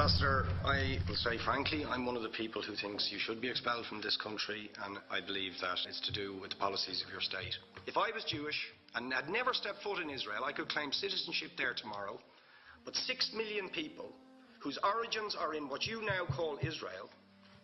Ambassador, I will say frankly, I'm one of the people who thinks you should be expelled from this country, and I believe that it's to do with the policies of your state. If I was Jewish and had never stepped foot in Israel, I could claim citizenship there tomorrow, but 6 million people whose origins are in what you now call Israel,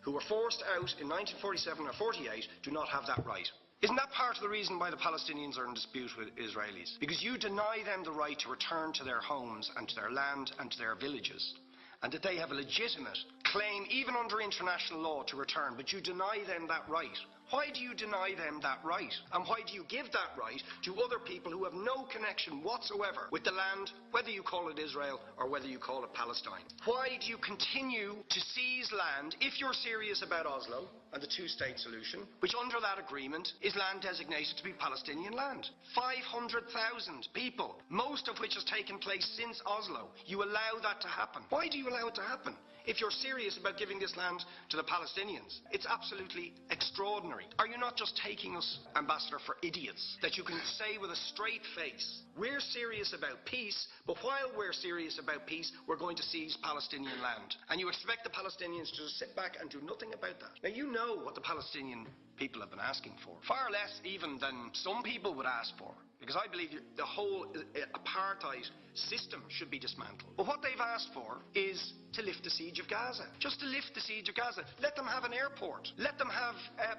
who were forced out in 1947 or 48, do not have that right. Isn't that part of the reason why the Palestinians are in dispute with Israelis? Because you deny them the right to return to their homes and to their land and to their villages, and that they have a legitimate claim, even under international law, to return, but you deny them that right. Why do you deny them that right? And why do you give that right to other people who have no connection whatsoever with the land, whether you call it Israel or whether you call it Palestine? Why do you continue to seize land if you're serious about Oslo and the two-state solution, which under that agreement is land designated to be Palestinian land? 500,000 people, most of which has taken place since Oslo. You allow that to happen. Why do you allow it to happen? If you're serious about giving this land to the Palestinians, it's absolutely extraordinary. Are you not just taking us, Ambassador, for idiots? That you can say with a straight face, we're serious about peace, but while we're serious about peace, we're going to seize Palestinian land. And you expect the Palestinians to just sit back and do nothing about that. Now, you know what the Palestinian people have been asking for. Far less even than some people would ask for. Because I believe the whole apartheid system should be dismantled. But what they've asked for is to lift the siege of Gaza. Just to lift the siege of Gaza. Let them have an airport. Let them have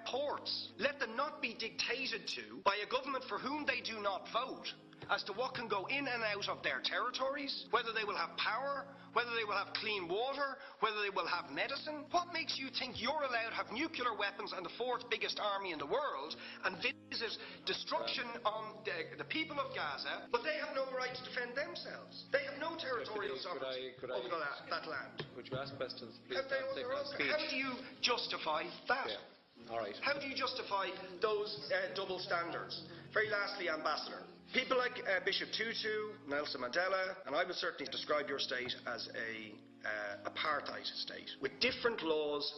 ports. Let them not be dictated to by a government for whom they do not vote as to what can go in and out of their territories, whether they will have power, whether they will have clean water, whether they will have medicine. What makes you think you're allowed to have nuclear weapons and the fourth biggest army in the world and visit destruction on the people of Gaza, but they have no right to defend themselves? They have no territorial sovereignty over that land. Could you ask questions, please? How do you justify that? Yeah. All right. How do you justify those double standards? Very lastly, Ambassador, people like Bishop Tutu, Nelson Mandela, and I would certainly describe your state as a apartheid state, with different laws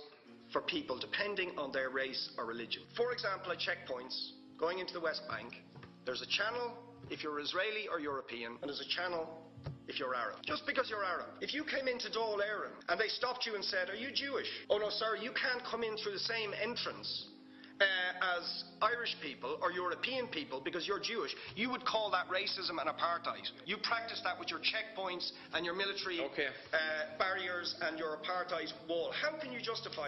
for people depending on their race or religion. For example, at checkpoints going into the West Bank, there's a channel if you're Israeli or European, and there's a channel if you're Arab. Just because you're Arab. If you came into Dáil Éireann and they stopped you and said, "Are you Jewish?" "Oh no, sir, you can't come in through the same entrance as Irish people or European people because you're Jewish," you would call that racism and apartheid. You practice that with your checkpoints and your military barriers and your apartheid wall. How can you justify